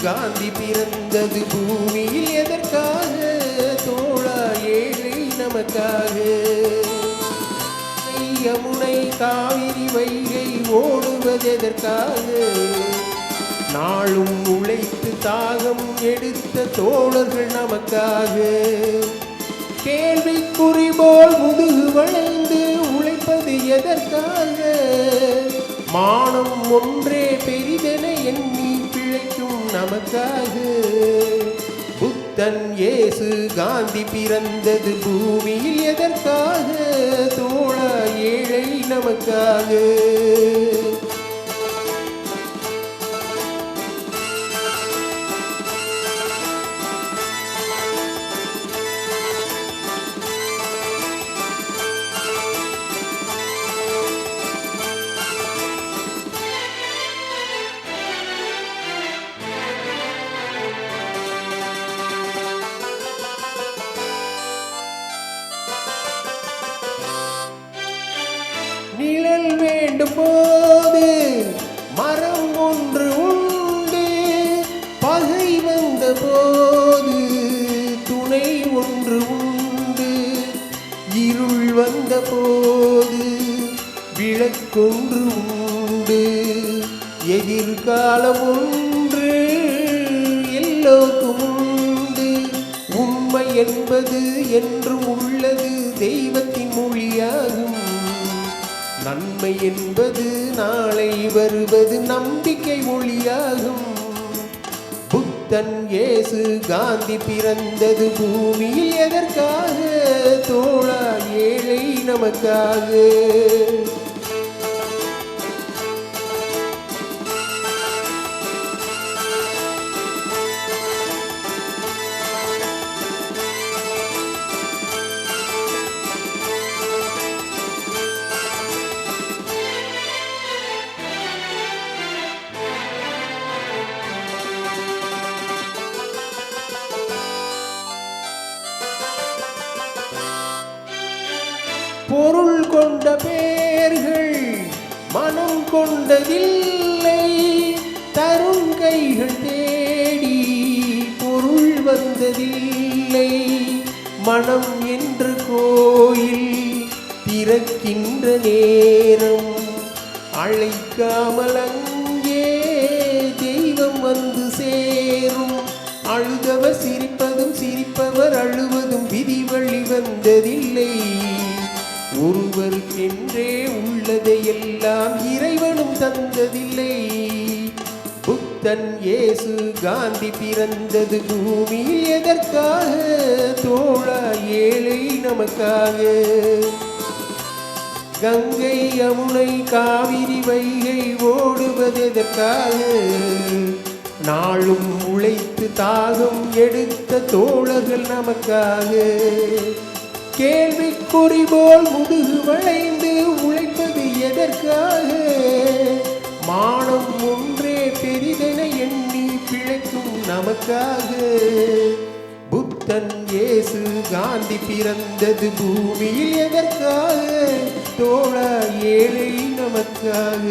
காந்தி பிறந்தது பூமியில் எதற்காக? தோழா ஏழை நமக்காக. யமுனை காவிரி வைகை ஓடுவதெதற்காக? நாளும் உழைத்து தாகம் எடுத்த தோழர்கள் நமக்காக. கேள்விக்குறி போல் முதுகு வளைந்து உழைப்பது எதற்காக? மானம் ஒன்றே பெரிதென எண்ணி பிழைக்கும் நமக்காக. புத்தன் இயேசு காந்தி பிறந்தது பூமியில் எதற்காக? தோழா ஏழை நமக்காக. நிழல் வேண்டும் போது மரம் ஒன்று உண்டு, பகை வந்த போது துணை ஒன்று உண்டு, இருள் வந்த போது விளக்கொன்று உண்டு, எதிர்காலம் ஒன்று எல்லோருக்கும் உண்டு. உண்மை என்பது என்றும் உள்ளது தெய்வத்தின் மொழியாகும். நன்மை என்பது நாளை வருவது நம்பிக்கை ஒளியாகும். புத்தன் இயேசு காந்தி பிறந்தது பூமியில் எதற்காக? தோழா ஏழை நமக்காக. பொருள் கொண்ட பேர்கள் மனம் கொண்டதில்லை, தரும் கைகள் தேடி பொருள் வந்ததில்லை. மனம் என்று கோயில் திறக்கின்ற நேரம் அழைக்காமல் அங்கே தெய்வம் வந்து சேரும். அழுதவர் சிரிப்பதும் சிரிப்பவர் அழுவதும் விதி வழி வந்ததில்லை. ஒருவருக்கென்றே உள்ளதையெல்லாம் இறைவனும் தந்ததில்லை. புத்தன் இயேசு காந்தி பிறந்தது பூமியில் எதற்காக? தோழா ஏழை நமக்காக. கங்கை யமுனை காவிரி வைகை ஓடுவதெதற்காக? நாளும் உழைத்து தாகம் எடுத்த தோழர்கள் நமக்காக. கேள்விக்குறி போல் முதுகு வளைந்து உழைப்பது எதற்காக? மானம் ஒன்றே பெரிதென எண்ணி பிழைக்கும் நமக்காக. புத்தன் இயேசு காந்தி பிறந்தது பூமியில் எதற்காக? தோழா ஏழை நமக்காக.